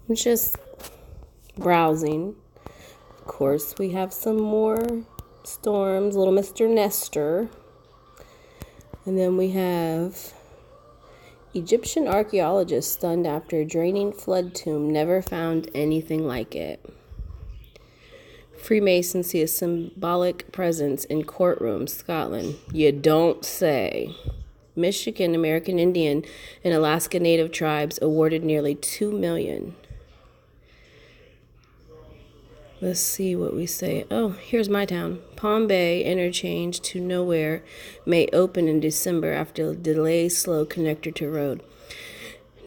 I'm just browsing. Of course, we have some more storms. Little Mr. Nestor. And then we have Egyptian archaeologists stunned after draining flood tomb never found anything like it. Freemasons see a symbolic presence in courtrooms, Scotland. You don't say. Michigan American Indian and Alaska Native tribes awarded nearly $2 million. Let's see what we say. Oh, here's my town. Palm Bay interchange to Nowhere may open in December after delay slow connector to road.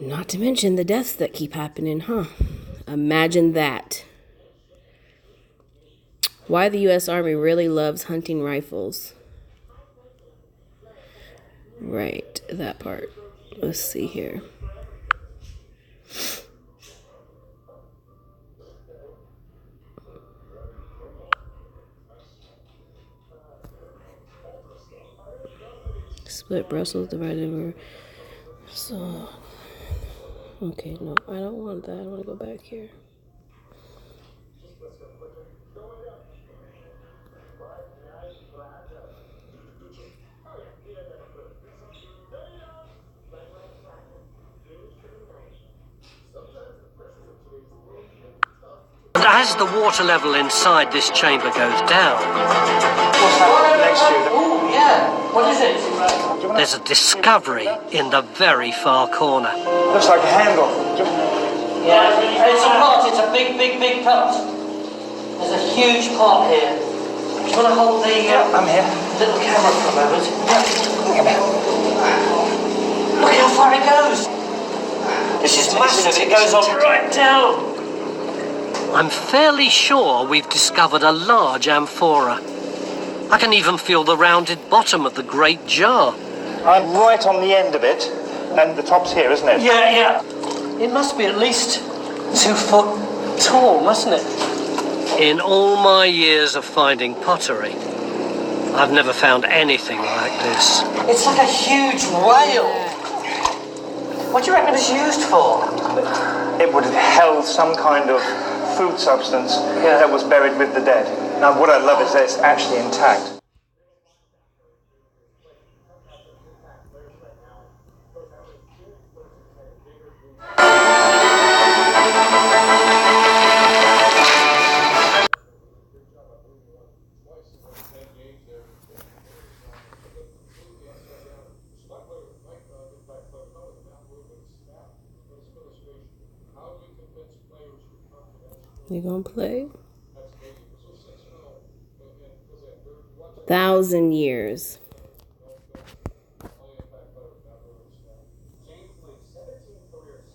Not to mention the deaths that keep happening, huh? Imagine that. Why the U.S. Army really loves hunting rifles. Right, that part. Let's see here. Split Brussels divided over. So, okay, no, I don't want that. I want to go back here. And as the water level inside this chamber goes down, Oh, yeah. What is it? there's a discovery in the very far corner. Looks like a handle. Yeah, it's a pot. It's a big pot. There's a huge pot here. Do you want to hold the I'm here. little camera for a moment? Look how far it goes. This is massive. It goes on right down. I'm fairly sure we've discovered a large amphora. I can even feel the rounded bottom of the great jar. I'm right on the end of it, and the top's here, isn't it? Yeah. It must be at least 2 foot tall, mustn't it? In all my years of finding pottery, I've never found anything like this. It's like a huge whale. What do you reckon it was used for? It would have held some kind of food substance that was buried with the dead. Now, what I love is that it's actually intact. You gonna play? 1,000 years.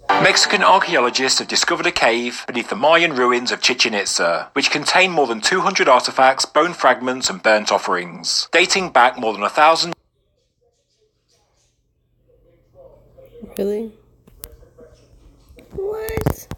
Mexican archaeologists have discovered a cave beneath the Mayan ruins of Chichen Itza, which contain more than 200 artifacts, bone fragments, and burnt offerings, dating back more than 1,000. Really? What?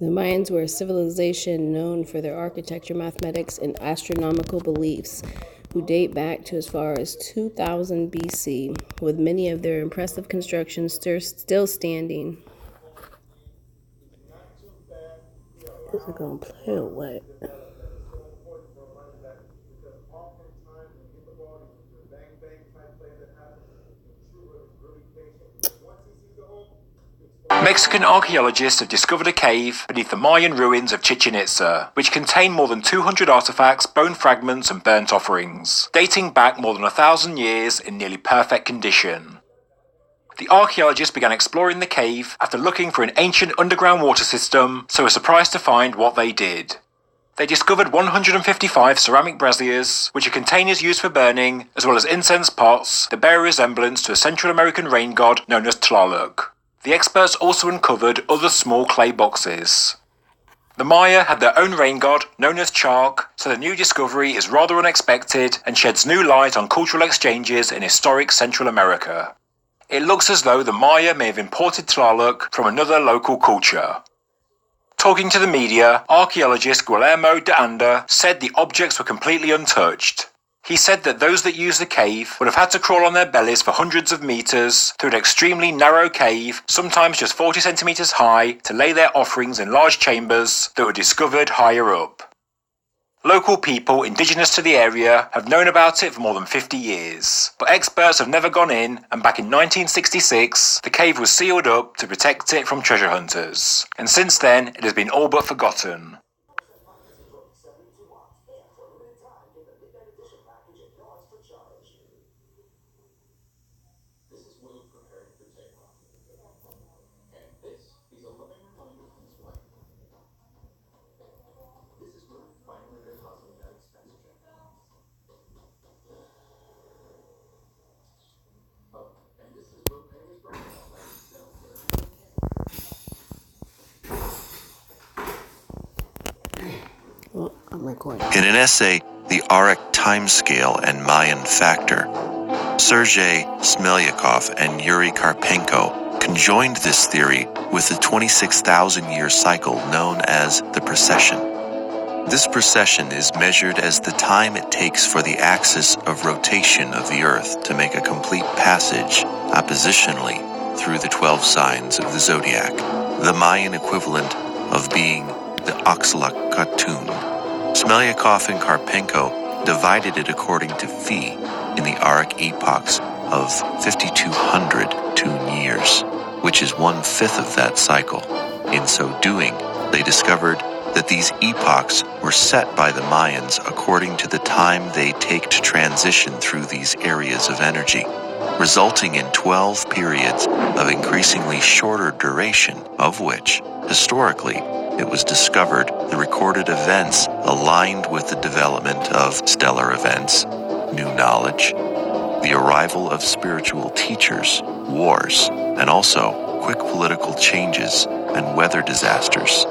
The Mayans were a civilization known for their architecture, mathematics, and astronomical beliefs, who date back to as far as 2000 BC, with many of their impressive constructions still standing. Is it gonna play or what? Mexican archaeologists have discovered a cave beneath the Mayan ruins of Chichen Itza, which contain more than 200 artifacts, bone fragments, and burnt offerings, dating back more than 1,000 years in nearly perfect condition. The archaeologists began exploring the cave after looking for an ancient underground water system, so were surprised to find what they did. They discovered 155 ceramic braziers, which are containers used for burning, as well as incense pots that bear a resemblance to a Central American rain god known as Tlaloc. The experts also uncovered other small clay boxes. The Maya had their own rain god, known as Chark, so the new discovery is rather unexpected and sheds new light on cultural exchanges in historic Central America. It looks as though the Maya may have imported Tlaloc from another local culture. Talking to the media, archaeologist Guillermo de Anda said the objects were completely untouched. He said that those that used the cave would have had to crawl on their bellies for hundreds of meters through an extremely narrow cave, sometimes just 40 centimeters high, to lay their offerings in large chambers that were discovered higher up. Local people indigenous to the area have known about it for more than 50 years, but experts have never gone in, and back in 1966, the cave was sealed up to protect it from treasure hunters, and since then it has been all but forgotten. Well, I'm recording. In an essay, The Auric Timescale and Mayan Factor, Sergei Smelyakov and Yuri Karpenko conjoined this theory with the 26,000-year cycle known as the precession. This precession is measured as the time it takes for the axis of rotation of the Earth to make a complete passage oppositionally through the 12 signs of the zodiac, the Mayan equivalent of being the Oxalakatun. Smelyakov and Karpenko divided it according to Phi in the Auric epochs of 5,200 tune years, which is 1/5 of that cycle. In so doing, they discovered that these epochs were set by the Mayans according to the time they take to transition through these areas of energy, resulting in 12 periods of increasingly shorter duration, of which, historically, it was discovered the recorded events aligned with the development of stellar events, new knowledge, the arrival of spiritual teachers, wars, and also quick political changes and weather disasters.